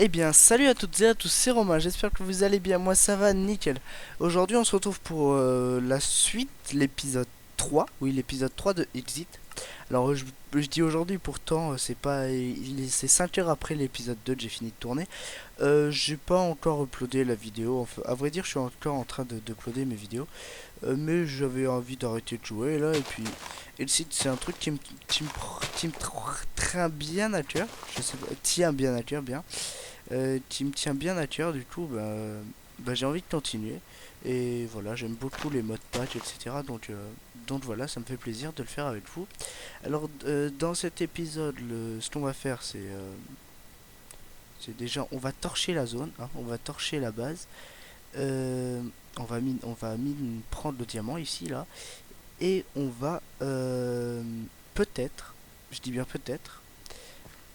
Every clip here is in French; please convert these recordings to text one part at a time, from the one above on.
Eh bien, salut à toutes et à tous, c'est Romain, j'espère que vous allez bien, moi ça va nickel. Aujourd'hui on se retrouve pour la suite, l'épisode 3, oui l'épisode 3 de Exit. Alors je dis aujourd'hui pourtant, c'est pas, c'est 5 heures après l'épisode 2 que j'ai fini de tourner. J'ai pas encore uploadé la vidéo, enfin, à vrai dire je suis encore en train de uploader mes vidéos. Mais j'avais envie d'arrêter de jouer là, et puis Exit c'est un truc qui me tient bien à cœur, je sais pas, tient bien à cœur, bien. Qui me tient bien à cœur, du coup, j'ai envie de continuer. Et voilà, j'aime beaucoup les modes patch, etc. Donc voilà, ça me fait plaisir de le faire avec vous. Alors, dans cet épisode, ce qu'on va faire, c'est déjà, on va torcher la zone, hein, on va torcher la base. Euh, on va prendre le diamant ici, là. Et on va peut-être, je dis bien peut-être,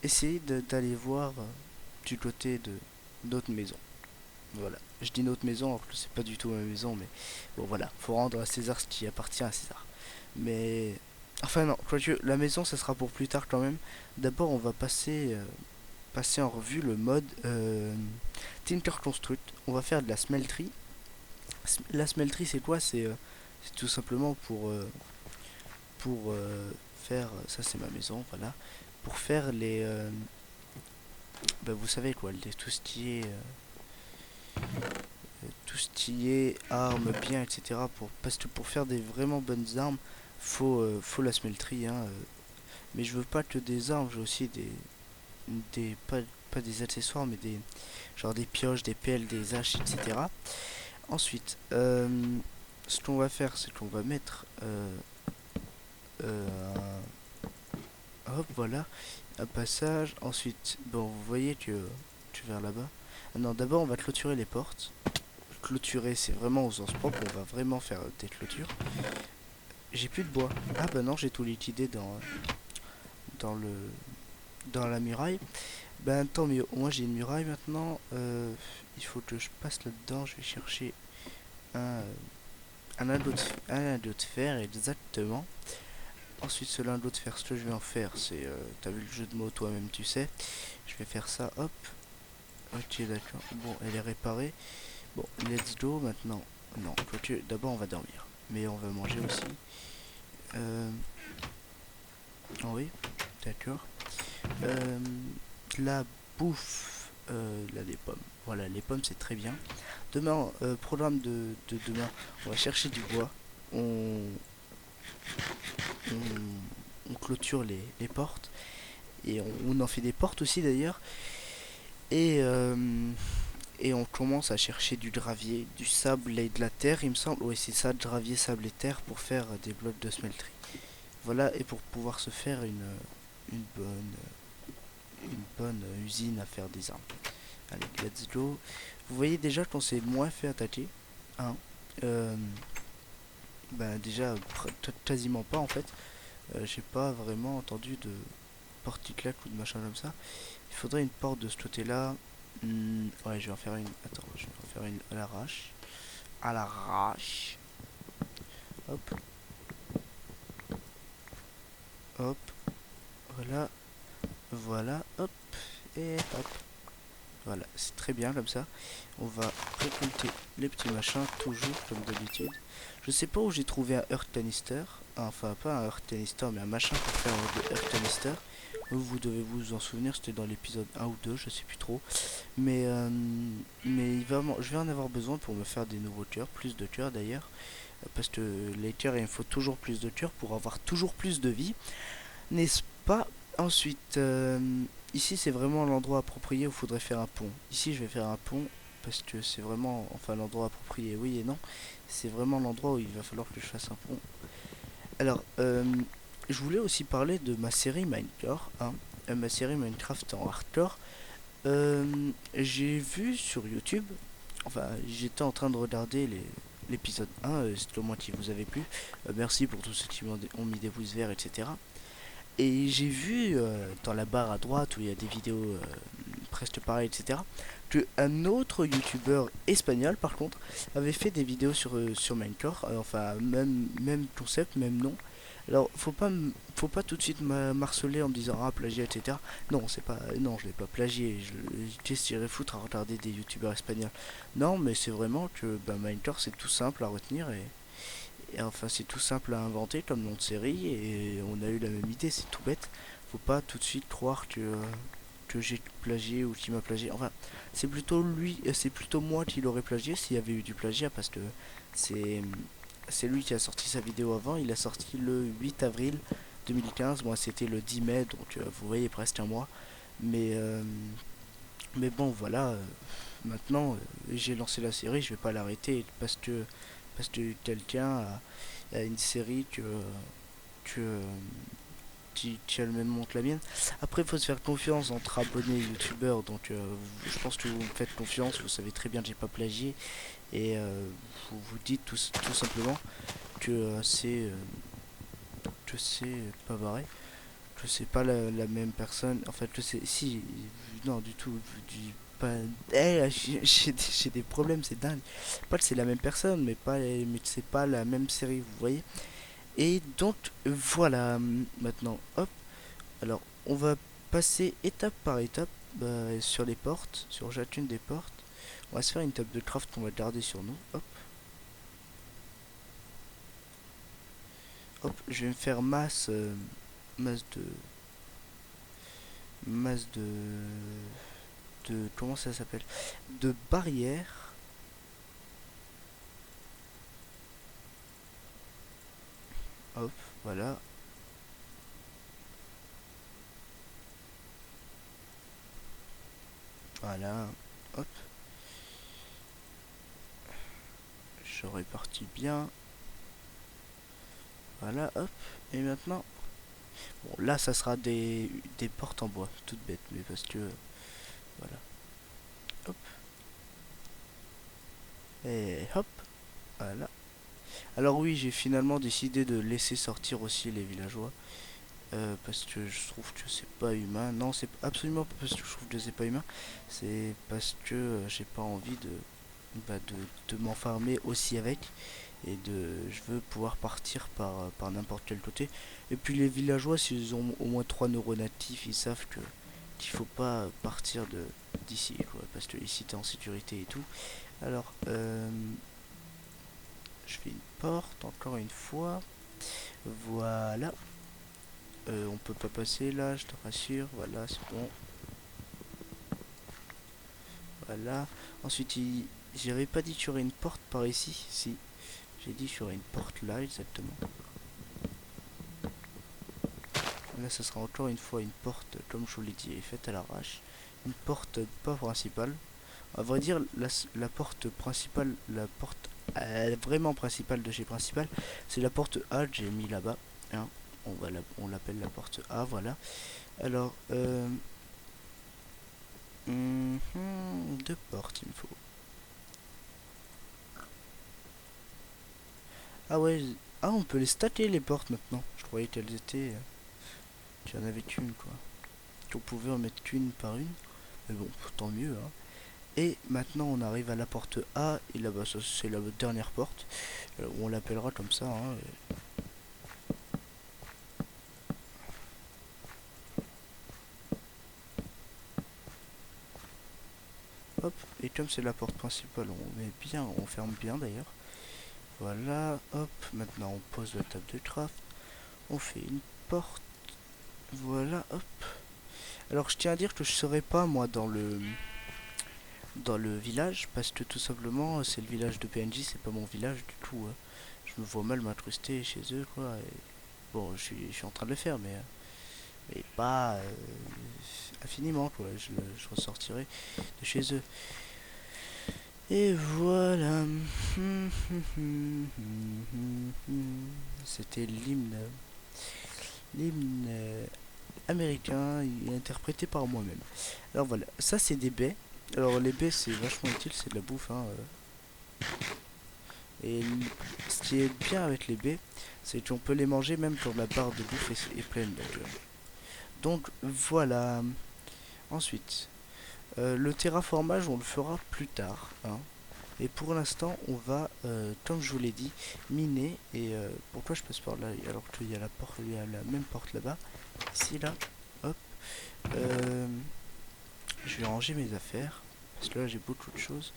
essayer d'aller voir du côté de d'autres maisons. Voilà. Je dis notre maison alors que c'est pas du tout ma maison, mais bon voilà, faut rendre à César ce qui appartient à César. Mais enfin non, quoique la maison ça sera pour plus tard quand même. D'abord on va passer en revue le mode Tinker Construct. On va faire de la smelterie. La smelterie c'est quoi? C'est tout simplement pour faire, ça c'est ma maison, voilà, pour faire vous savez quoi, tout ce qui est armes, biens, etc. Parce que pour faire des vraiment bonnes armes, faut la smelterie, hein. Mais je veux pas que des armes, je veux aussi pas des accessoires, mais genre des pioches, des pelles, des haches, etc. Ensuite, ce qu'on va faire, c'est qu'on va mettre, hop, voilà, un passage. Ensuite, bon, vous voyez que tu vers là-bas. Ah non, d'abord, on va clôturer les portes. Clôturer, c'est vraiment au sens propre, on va vraiment faire des clôtures. J'ai plus de bois. Ah bah non, j'ai tout liquidé dans le dans la muraille. Ben tant mieux, au moins j'ai une muraille maintenant. Il faut que je passe là-dedans, je vais chercher un, un lingot de fer exactement. Ensuite ce lingot de fer, ce que je vais en faire, c'est... T'as vu le jeu de mots toi-même, tu sais. Je vais faire ça, hop. Ok, d'accord. Bon, elle est réparée. Bon, let's go maintenant. Non, quoique, d'abord on va dormir. Mais on va manger aussi. Euh, oh oui, d'accord. Euh, la bouffe, là des pommes. Voilà, les pommes c'est très bien. Demain, programme de demain, on va chercher du bois. On clôture les portes. Et on en fait des portes aussi d'ailleurs. Et, euh, et on commence à chercher du gravier, du sable et de la terre, il me semble. Oui, c'est ça, gravier, sable et terre pour faire des blocs de smelterie. Voilà, et pour pouvoir se faire une bonne, une bonne usine à faire des armes. Allez, let's go. Vous voyez déjà qu'on s'est moins fait attaquer. Hein. Euh, déjà, quasiment pas en fait. J'ai pas vraiment entendu de porte-claque ou de machin comme ça. Il faudrait une porte de ce côté-là. Ouais, je vais en faire une. Attends, je vais en faire une à l'arrache. À l'arrache. Hop, hop. Voilà, voilà, hop. Et hop. Voilà, c'est très bien comme ça. On va récolter les petits machins, toujours comme d'habitude. Je sais pas où j'ai trouvé un Earth Canister. Enfin, pas un Earth Canister, mais un machin pour faire de Earth Canister. Vous devez vous en souvenir, c'était dans l'épisode 1 ou 2, je sais plus trop. Mais je vais en avoir besoin pour me faire des nouveaux cœurs, plus de cœurs d'ailleurs. Parce que les cœurs, il me faut toujours plus de cœurs pour avoir toujours plus de vie. N'est-ce pas? Ensuite, ici c'est vraiment l'endroit approprié où il faudrait faire un pont. Ici je vais faire un pont parce que c'est vraiment, enfin l'endroit approprié, oui et non. C'est vraiment l'endroit où il va falloir que je fasse un pont. Alors, je voulais aussi parler de ma série Minecraft, hein, ma série Minecraft en hardcore. J'ai vu sur YouTube, enfin j'étais en train de regarder l'épisode 1, c'est au moins qui vous avait plu. Merci pour tous ceux qui ont mis des pouces verts, etc. Et j'ai vu dans la barre à droite où il y a des vidéos presque pareilles, etc., que un autre youtubeur espagnol, par contre, avait fait des vidéos sur Minecraft, enfin, même concept, même nom. Alors, faut pas tout de suite marceler en me disant ah plagiat, etc. Non, c'est pas, non, je l'ai pas plagié. Qu'est-ce que j'irais foutre à regarder des youtubeurs espagnols? Non, mais c'est vraiment que bah, Mindhunter c'est tout simple à retenir et enfin c'est tout simple à inventer comme nom de série et on a eu la même idée, c'est tout bête. Faut pas tout de suite croire que j'ai plagié ou qu'il m'a plagié. Enfin, c'est plutôt lui, c'est plutôt moi qui l'aurais plagié s'il y avait eu du plagiat parce que c'est c'est lui qui a sorti sa vidéo avant. Il a sorti le 8 avril 2015. Moi, c'était le 10 mai, donc vous voyez presque un mois. Mais mais bon, voilà. Maintenant, j'ai lancé la série. Je vais pas l'arrêter parce que quelqu'un a une série que qui a le même nom que la mienne. Après, il faut se faire confiance entre abonnés et youtubeurs. Donc, je pense que vous me faites confiance. Vous savez très bien que j'ai pas plagié. Et vous vous dites tout simplement que c'est pas vrai. Que c'est pas la même personne. En fait, que c'est. Si. Non, du tout. Pas. J'ai des problèmes, c'est dingue. Pas que c'est la même personne, mais c'est pas la même série, vous voyez. Et donc, voilà. Maintenant, hop. Alors, on va passer étape par étape sur les portes, sur chacune des portes. On va se faire une table de craft qu'on va garder sur nous. Hop, hop, je vais me faire masse de, masse de, comment ça s'appelle? De barrières. Hop, voilà, voilà. Hop, je répartis bien. Voilà, hop. Et maintenant, bon, là, ça sera des portes en bois, toutes bêtes, mais parce que, voilà. Hop, et hop, voilà. Alors oui, j'ai finalement décidé de laisser sortir aussi les villageois. Parce que je trouve que c'est pas humain. Non, c'est absolument pas parce que je trouve que c'est pas humain. C'est parce que j'ai pas envie de m'enfermer aussi avec. Je veux pouvoir partir par n'importe quel côté. Et puis les villageois, s'ils ont au moins 3 neurones natifs, ils savent qu'il faut pas partir d'ici, quoi, parce que ici t'es en sécurité et tout. Alors, je fais une porte encore une fois. Voilà. On peut pas passer là, je te rassure. Voilà, c'est bon. Voilà. Ensuite, j'avais pas dit qu'il y aurait une porte par ici. Si, j'ai dit qu'il y aurait une porte là, exactement. Là, ça sera encore une fois une porte, comme je vous l'ai dit, faite à l'arrache. Une porte pas principale. À vrai dire, la porte principale, la porte vraiment principale de chez principal, c'est la porte A que j'ai mis là-bas. Hein. On l'appelle la porte A, voilà. Alors, deux portes, il me faut. Ah ouais, ah on peut les stacker les portes maintenant. Je croyais qu'elles étaient, qu'il y en avait qu'une quoi. Qu'on pouvait en mettre qu'une par une. Mais bon, tant mieux. Hein. Et maintenant on arrive à la porte A et là-bas c'est la dernière porte. On l'appellera comme ça. Hein. Hop, et comme c'est la porte principale, on met bien, on ferme bien d'ailleurs. Voilà, hop, maintenant on pose la table de craft. On fait une porte. Voilà, hop. Alors je tiens à dire que je serai pas moi dans le village parce que tout simplement c'est le village de PNJ, c'est pas mon village du tout. Hein. Je me vois mal m'incruster chez eux quoi. Et bon, je suis en train de le faire, mais pas infiniment quoi. Je ressortirai de chez eux. Et voilà. C'était l'hymne américain interprété par moi-même. Alors voilà, ça c'est des baies. Alors les baies c'est vachement utile, c'est de la bouffe. Hein. Et ce qui est bien avec les baies, c'est qu'on peut les manger même quand la barre de bouffe est pleine. Donc voilà. Ensuite, le terraformage on le fera plus tard. Hein. Et pour l'instant, on va, comme je vous l'ai dit, miner. Et pourquoi je passe par là alors qu'il y a la porte, il y a la même porte là-bas. Ici, là. Hop. Je vais ranger mes affaires. Parce que là, j'ai beaucoup de choses.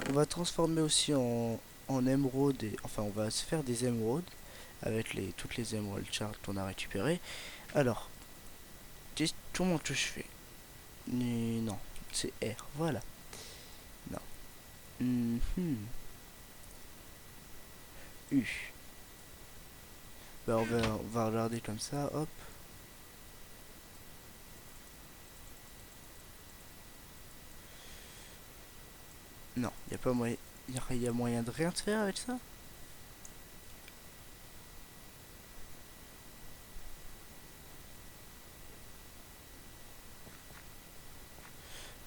On va transformer aussi en émeraude. Enfin, on va se faire des émeraudes. Avec toutes les émeraudes shards qu'on a récupérées. Alors, comment que je fais? Non, c'est R. Voilà. Non. U. Bah, on va regarder comme ça. Hop. Non, il n'y a pas moyen. Y a moyen de rien de faire avec ça?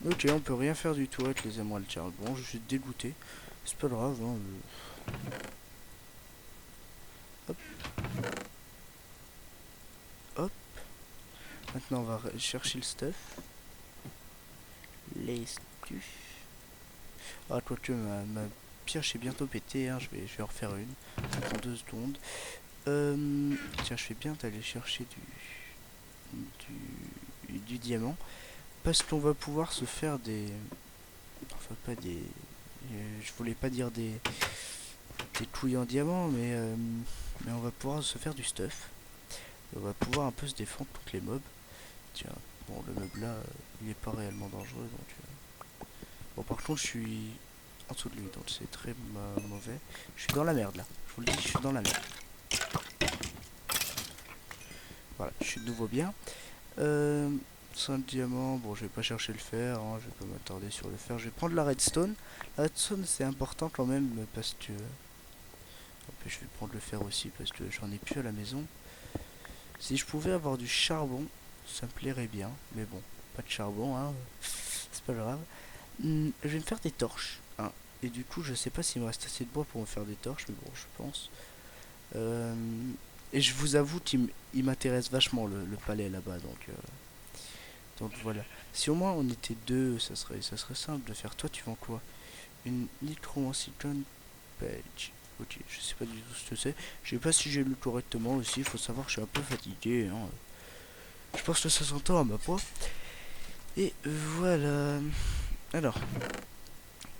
Ok, on peut rien faire du tout avec les émeraudes shards. Bon, je suis dégoûté. C'est pas grave, hein. Hop. Hop. Maintenant, on va chercher le stuff. Les stuff. Ah, quoique ma pioche est bientôt pétée, hein. Je vais en refaire une. Ça prend 2 secondes. Tiens, je fais bien d'aller chercher du diamant. Parce qu'on va pouvoir se faire des... Enfin, pas des... je voulais pas dire des couilles en diamant, mais on va pouvoir se faire du stuff. Et on va pouvoir un peu se défendre contre les mobs. Tiens, bon, le mob là, il est pas réellement dangereux, donc... Bon, par contre, je suis en dessous de lui, donc c'est très mauvais. Je suis dans la merde, là. Je vous le dis, je suis dans la merde. Voilà, je suis de nouveau bien. 5 diamants, bon, je vais pas chercher le fer, hein, je vais pas m'attarder sur le fer. Je vais prendre la redstone. La redstone, c'est important quand même, parce que... je vais prendre le fer aussi, parce que j'en ai plus à la maison. Si je pouvais avoir du charbon, ça me plairait bien. Mais bon, pas de charbon, hein. C'est pas grave. Je vais me faire des torches, hein. Et du coup, je sais pas s'il me reste assez de bois pour me faire des torches, mais bon, je pense. Et je vous avoue qu'il m'intéresse vachement le palais là-bas, donc voilà. Si au moins on était deux, ça serait simple de faire. Toi, tu vends quoi? Une nitro silicon page. Ok, je sais pas du tout ce que c'est. Je sais pas si j'ai lu correctement aussi. Il faut savoir que je suis un peu fatigué, hein. Je pense que ça s'entend à ma voix. Et voilà. Alors,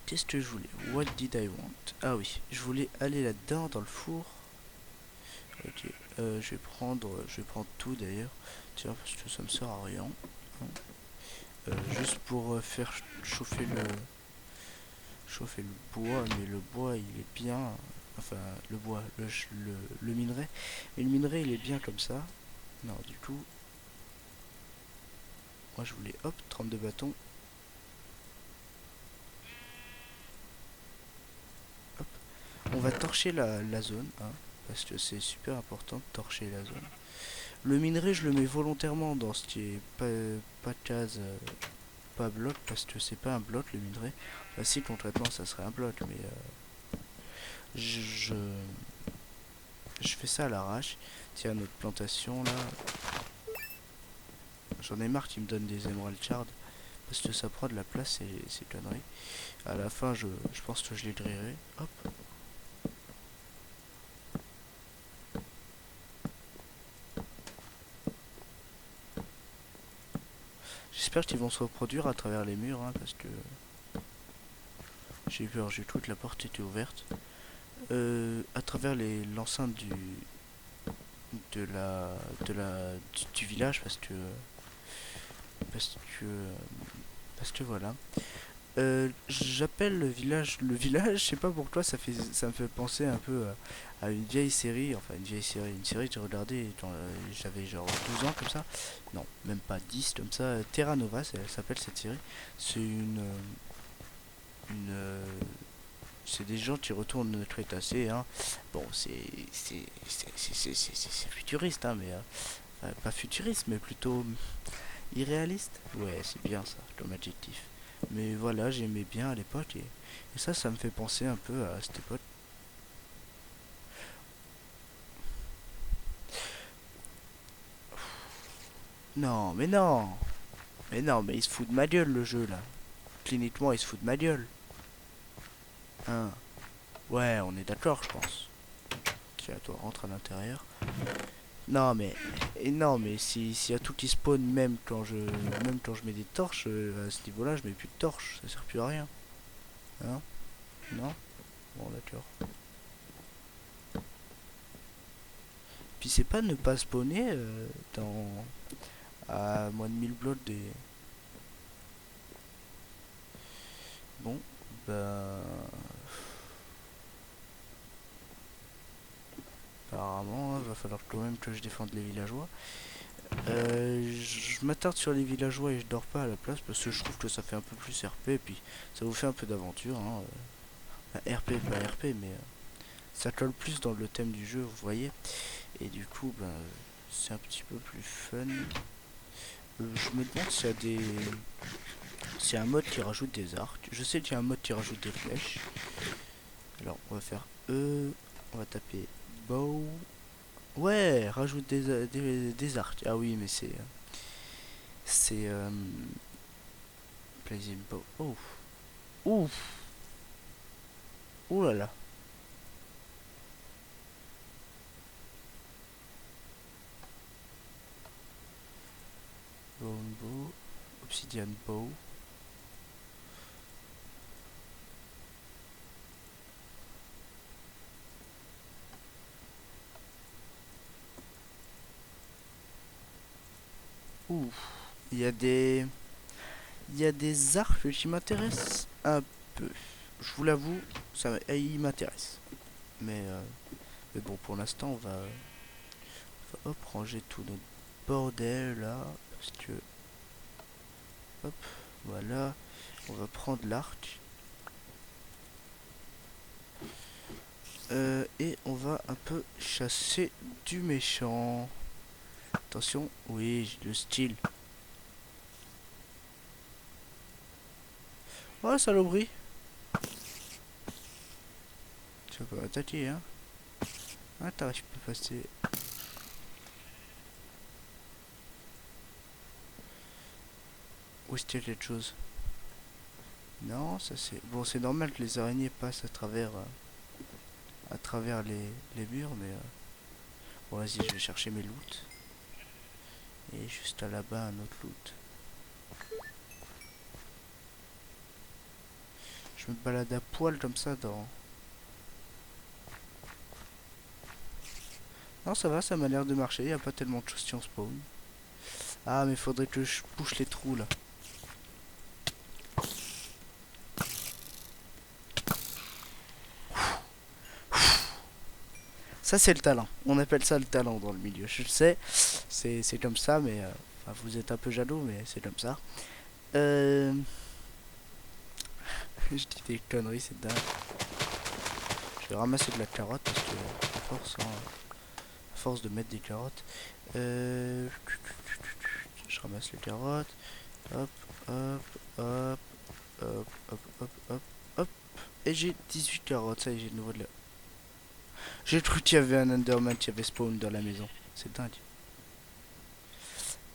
qu'est-ce que je voulais? What did I want? Ah oui, je voulais aller là-dedans dans le four. Ok, je vais prendre tout d'ailleurs. Tiens, parce que ça me sert à rien. Juste pour faire chauffer le bois, mais le bois il est bien. Enfin, le bois, le minerai. Mais le minerai il est bien comme ça. Non, du coup, moi je voulais, hop, 32 bâtons. Hop. On va torcher la zone, hein, parce que c'est super important de torcher la zone. Le minerai, je le mets volontairement dans ce qui est pas case, pas bloc, parce que c'est pas un bloc le minerai. Bah, si, concrètement, ça serait un bloc, mais je, je fais ça à l'arrache. Tiens, notre plantation là. J'en ai marre qu'il me donne des émeraudes shards. Parce que ça prend de la place et c'est conneries. À la fin, je pense que je les grillerai. Hop. J'espère qu'ils vont se reproduire à travers les murs, hein, parce que j'ai peur, j'ai cru que la porte était ouverte. À travers l'enceinte de la, du village, parce que, parce que voilà. J'appelle le village, je sais pas pourquoi, ça me fait penser un peu à une vieille série, enfin une série que j'ai regardée quand j'avais genre 12 ans comme ça, non, même pas 10 comme ça, Terra Nova, elle s'appelle cette série, c'est une c'est des gens qui retournent le Crétacé, hein. Bon, c'est futuriste, hein, mais enfin, pas futuriste, mais plutôt irréaliste. Ouais, c'est bien ça, comme adjectif. Mais voilà, j'aimais bien à l'époque et ça me fait penser un peu à cette époque. Non, mais non, mais non, mais il se fout de ma gueule le jeu là. Cliniquement, il se fout de ma gueule. Hein. Ouais, on est d'accord, je pense. Tiens, toi, rentre à l'intérieur. Non, mais... Et non, mais s'il y a tout qui spawn, même quand je mets des torches, à ce niveau-là, je mets plus de torches. Ça sert plus à rien. Hein? Non? Bon, d'accord. Puis c'est pas ne pas spawner dans... à moins de 1000 blocs des... Bon, bah... Apparemment, il va falloir quand même que je défende les villageois. Je m'attarde sur les villageois et je dors pas à la place parce que je trouve que ça fait un peu plus RP et puis ça vous fait un peu d'aventure. Hein. RP, pas RP, mais ça colle plus dans le thème du jeu, vous voyez. Et du coup, ben, c'est un petit peu plus fun. Je me demande s'il y a des... C'est un mode qui rajoute des arcs. Je sais qu'il y a un mode qui rajoute des flèches. Alors, on va faire E. On va taper bow. Ouais, rajoute des arcs. Ah oui, mais c'est... C'est... Blazing bow. Oh. Ouf. Ouh là là. Bone bow. Obsidian bow. Ouf. Il y a des... Il y a des arcs qui m'intéressent un peu. Je vous l'avoue, ils m'intéressent. Mais bon, pour l'instant, hop, ranger tout notre bordel là. Parce que, hop, voilà. On va prendre l'arc. Et on va un peu chasser du méchant. Attention, oui, j'ai le style. Oh, saloperie. Tu vas pas attaquer, hein. Ah, t'arrives pas à passer. Où est-ce qu'il y a quelque chose? Non, ça c'est... Bon, c'est normal que les araignées passent à travers les murs, mais... Bon, vas-y, je vais chercher mes loots. Et juste à là-bas, un autre loot. Je me balade à poil comme ça dans... Non, ça va, ça m'a l'air de marcher. Y a pas tellement de choses qui en spawn. Ah, mais faudrait que je bouche les trous, là. Ça, c'est le talent. On appelle ça le talent dans le milieu. Je le sais, c'est comme ça, mais... enfin, vous êtes un peu jaloux, mais c'est comme ça. Je dis des conneries, c'est dingue. Je vais ramasser de la carotte parce que, à force de mettre des carottes... Je ramasse les carottes. Hop, hop, hop, hop, hop, hop, hop, hop. Et j'ai 18 carottes, ça y est, j'ai de nouveau de la... J'ai cru qu'il y avait un Enderman qui avait spawn dans la maison. C'est dingue.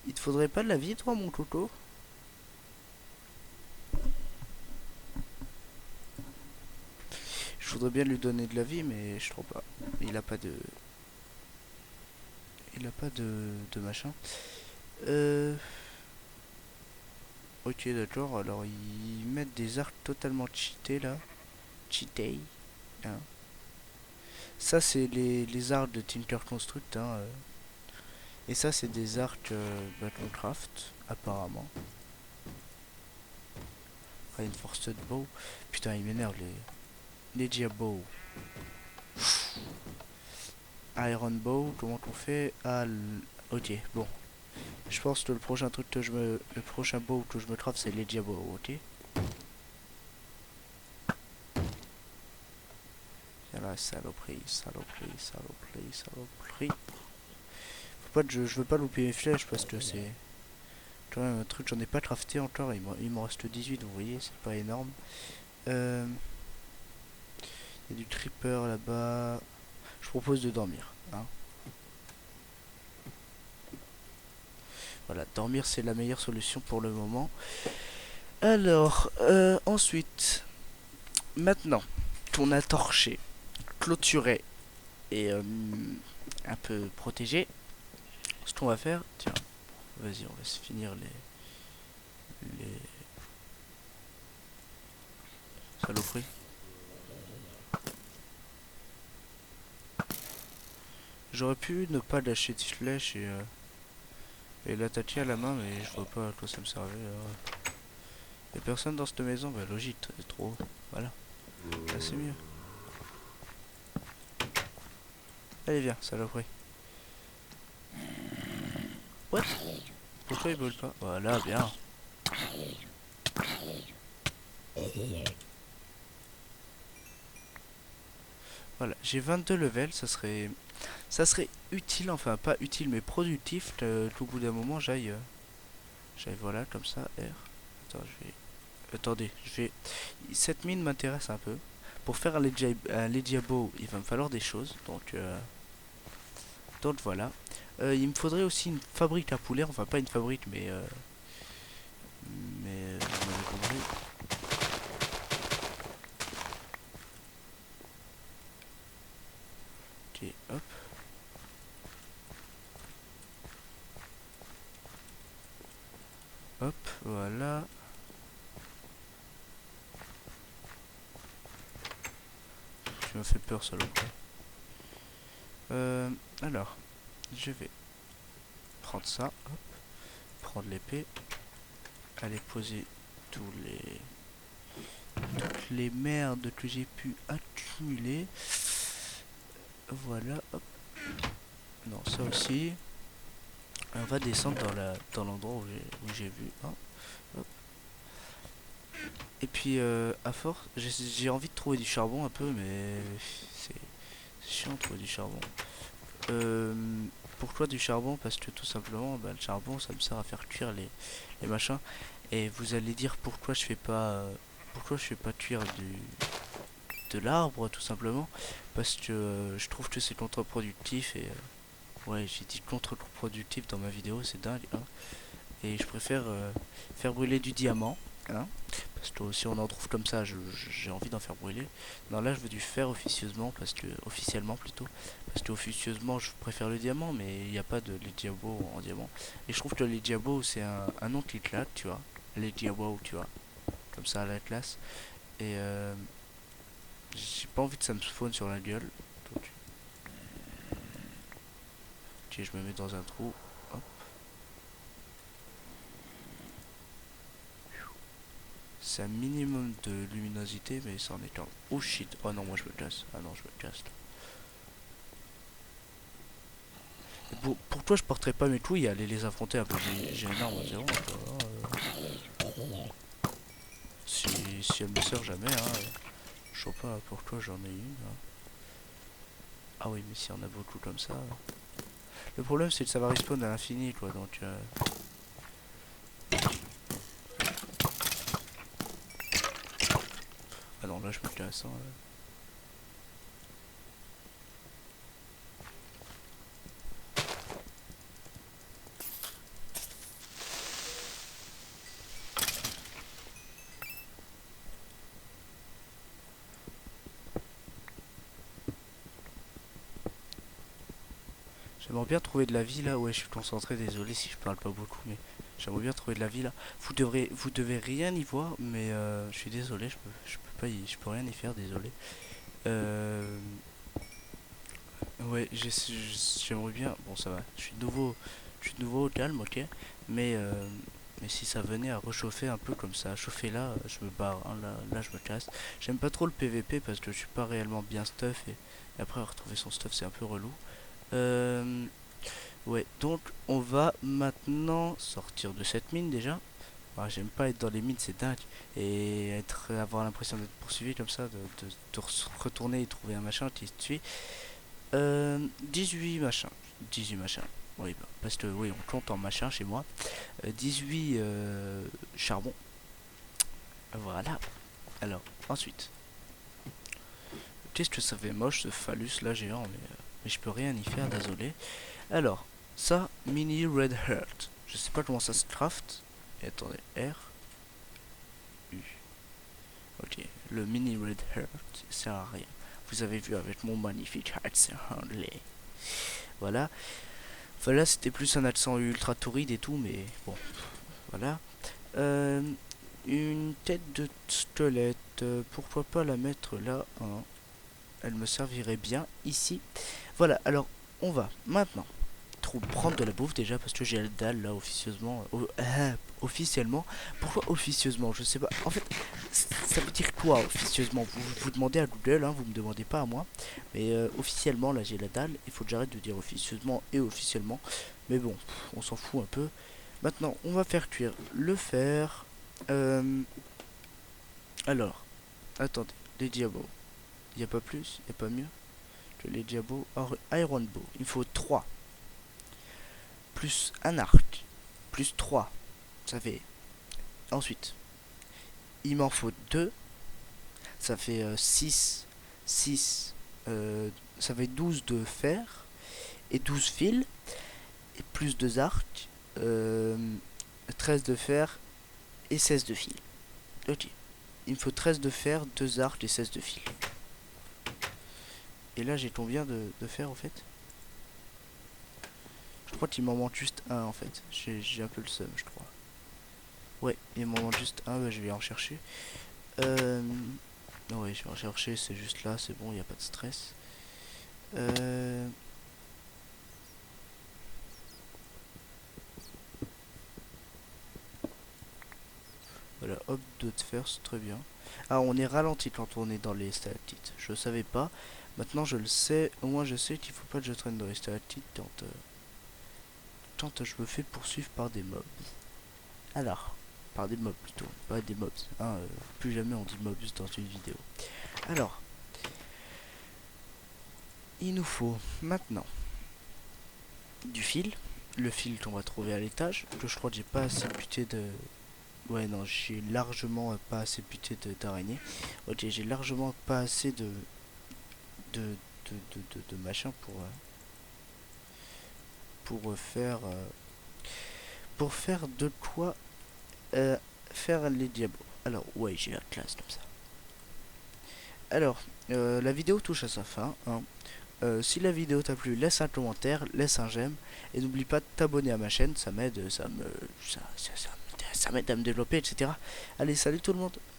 Il te faudrait pas de la vie, toi, mon coco? Je voudrais bien lui donner de la vie, mais je trouve pas. Il a pas de... Il a pas de machin. Ok, d'accord. Alors, ils mettent des arcs totalement cheatés, là. Cheatés. Hein. Ça, c'est les arcs de Tinker Construct, hein. Et ça, c'est des arcs Battlecraft, apparemment. Reinforced Bow. Putain, il m'énerve les Diabo. Iron Bow, comment on fait? Ah, ok, bon. Je pense que le prochain truc que le prochain bow que je me craft, c'est les Diabo, ok? Voilà, saloperie, saloperie, saloperie, saloperie. Faut pas que je veux pas louper mes flèches parce que c'est quand même un truc, j'en ai pas crafté encore, il m'en reste 18, vous voyez, c'est pas énorme. Il y a du creeper là-bas. Je propose de dormir, hein. Voilà, dormir c'est la meilleure solution pour le moment. Alors, ensuite, maintenant, qu'on a torché, clôturé et un peu protégé, ce qu'on va faire, tiens, vas-y, on va se finir les saloperies. J'aurais pu ne pas lâcher de flèche et l'attaquer à la main, mais je vois pas à quoi ça me servait. Y'a personne dans cette maison, bah logique, c'est trop haut. Voilà, là c'est mieux. Allez viens, saloperie. What? Pourquoi il vole pas? Voilà, bien. Voilà, j'ai 22 levels, ça serait utile, enfin pas utile mais productif qu'au bout d'un moment j'aille voilà comme ça, R. Attends, attendez, cette mine m'intéresse un peu. Pour faire un Legiabo, il va me falloir des choses, donc voilà. Il me faudrait aussi une fabrique à poulet, enfin pas une fabrique mais vous m'avez compris. Ok, hop. Hop, voilà. Tu m'as fait peur, salope. Alors, je vais prendre ça, hop, prendre l'épée, aller poser toutes les merdes que j'ai pu accumuler. Voilà, hop. Non, ça aussi. On va descendre dans l'endroit où j'ai vu. Hein, hop. Et puis, à force, j'ai envie de trouver du charbon un peu, mais c'est chiant de trouver du charbon. Pourquoi du charbon? Parce que tout simplement, bah, le charbon, ça me sert à faire cuire les machins. Et vous allez dire pourquoi je fais pas cuire de l'arbre, tout simplement. Parce que je trouve que c'est contre-productif et ouais, j'ai dit contre-productif dans ma vidéo, c'est dingue, hein. Et je préfère faire brûler du diamant, hein. Parce que si on en trouve comme ça, j'ai envie d'en faire brûler. Non, là, je veux du fer officiellement plutôt. Parce que officieusement, je préfère le diamant, mais il n'y a pas de les diabos en diamant. Et je trouve que les diabos, c'est un nom qui claque, tu vois. Les diabos, tu vois. Comme ça à la classe. Et j'ai pas envie que ça me spawn sur la gueule. Donc, ok, je me mets dans un trou. Hop. C'est un minimum de luminosité, mais ça en est un. Oh shit. Oh non, moi je me casse. Ah non, je me casse. Pourquoi je porterais pas mes couilles et aller les affronter un peu? J'ai une arme à zéro. Si elle me sert jamais, hein, je sais pas pourquoi j'en ai une. Hein. Ah oui, mais si on a beaucoup comme ça. Le problème c'est que ça va respawn à l'infini quoi, donc. Ah non, là je me casse. Hein. J'aimerais bien trouver de la vie là. Ouais, je suis concentré, désolé si je parle pas beaucoup, mais j'aimerais bien trouver de la vie là. Vous devez rien y voir, mais je suis désolé, je peux rien y faire, désolé. Euh, ouais, j'aimerais bien. Bon, ça va. Je suis de nouveau au calme, ok. Mais mais si ça venait à réchauffer un peu comme ça, à chauffer là, je me barre. Hein, là, je me casse. J'aime pas trop le PVP parce que je suis pas réellement bien stuff et après retrouver son stuff c'est un peu relou. Euh, ouais, donc on va maintenant sortir de cette mine déjà. Ah, j'aime pas être dans les mines, c'est dingue. Et avoir l'impression d'être poursuivi comme ça, de retourner et trouver un machin qui te suit. 18 machins. 18 machins. Oui, bah, parce que oui, on compte en machin chez moi. 18 charbon. Voilà. Alors, ensuite. Qu'est-ce que ça fait moche ce phallus là géant, mais je peux rien y faire, désolé. Alors, ça, mini red heart. Je sais pas comment ça se craft. Et attendez, R. U. Ok, le mini red heart, ça sert à rien. Vous avez vu avec mon magnifique accent anglais. Voilà. Voilà, c'était plus un accent ultra torride et tout, mais bon, voilà. Une tête de squelette, pourquoi pas la mettre là, hein. Elle me servirait bien ici. Voilà, alors on va maintenant prendre de la bouffe déjà parce que j'ai la dalle là officieusement. Officiellement. Pourquoi officieusement? Je sais pas. En fait, ça veut dire quoi officieusement? Vous demandez à Google, hein, vous me demandez pas à moi. Mais officiellement là j'ai la dalle. Il faut que j'arrête de dire officieusement et officiellement. Mais bon, on s'en fout un peu. Maintenant, on va faire cuire le fer. Alors, attendez, les diabos. Il n'y a pas plus, il n'y a pas mieux que les diabos. Iron Bow, il faut 3. Plus un arc. Plus 3. Ça fait... Ensuite, il m'en faut 2. Ça fait 6. 6. Ça fait 12 de fer. Et 12 fils. Et plus 2 arcs. 13 de fer. Et 16 de fils. Ok. Il me faut 13 de fer, 2 arcs et 16 de fils. Et là j'ai combien de fer en fait? Je crois qu'il m'en manque juste un en fait. J'ai un peu le seum je crois. Ouais, il m'en manque juste un, bah, je vais en chercher. Non ouais, je vais en chercher, c'est juste là, c'est bon, il n'y a pas de stress. Voilà, hop, 2 de fer, c'est très bien. Ah, on est ralenti quand on est dans les stalactites. Je savais pas. Maintenant je le sais, au moins je sais qu'il faut pas que je traîne dans les stalactites quand je me fais poursuivre par des mobs. Alors, par des mobs plutôt, pas des mobs. Hein, plus jamais on dit mobs dans une vidéo. Alors, il nous faut maintenant du fil. Le fil qu'on va trouver à l'étage. Que je crois que j'ai pas assez buté de... Ouais, non, j'ai largement pas assez buté d'araignée. Ok, j'ai largement pas assez de, de machin pour faire de quoi faire les diabos. Alors, ouais, j'ai la classe comme ça. Alors, la vidéo touche à sa fin. Hein. Si la vidéo t'a plu, laisse un commentaire, laisse un j'aime. Et n'oublie pas de t'abonner à ma chaîne, ça m'aide, ça m'aide à me développer, etc. Allez, salut tout le monde!